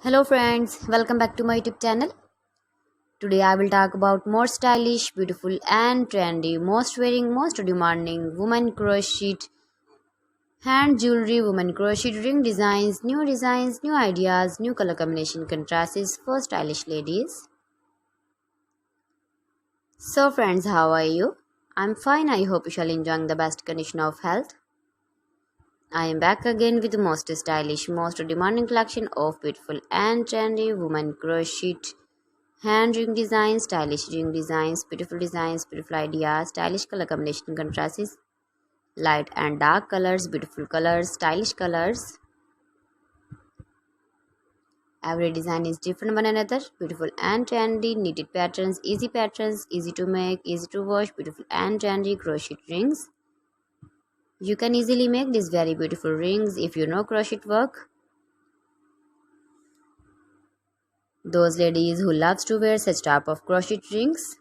Hello friends, welcome back to my YouTube channel. Today I will talk about more stylish, beautiful and trendy, most wearing, most demanding women crochet hand jewelry, women crochet ring designs, new ideas, new color combination contrasts for stylish ladies. So friends, how are you? I'm fine. I hope you shall enjoying the best condition of health. I am back again with the most stylish, most demanding collection of beautiful and trendy women crochet hand ring designs, stylish ring designs, beautiful ideas, stylish color combination contrasts, light and dark colors, beautiful colors, stylish colors. Every design is different one another, beautiful and trendy, knitted patterns, easy to make, easy to wash, beautiful and trendy crochet rings. You can easily make these very beautiful rings if you know crochet work. Those ladies who loves to wear such type of crochet rings.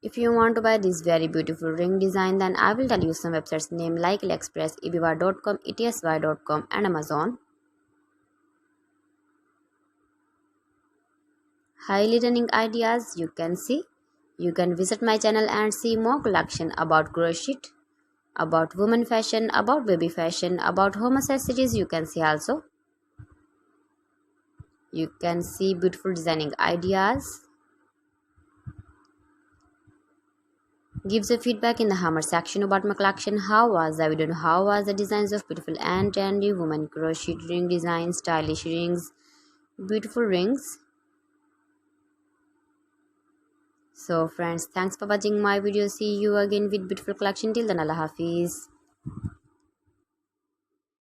If you want to buy this very beautiful ring design, then I will tell you some websites name like AliExpress, eBay.com, etsy.com and Amazon. Highly running ideas you can see. You can visit my channel and see more collection about crochet, about women fashion, about baby fashion, about home accessories you can see also. You can see beautiful designing ideas. Gives a feedback in the hammer section about my collection. How was the video? How was the designs of beautiful and trendy women crochet ring designs, stylish rings, beautiful rings. So friends, thanks for watching my video. See you again with beautiful collection. Till then, Allah Hafiz.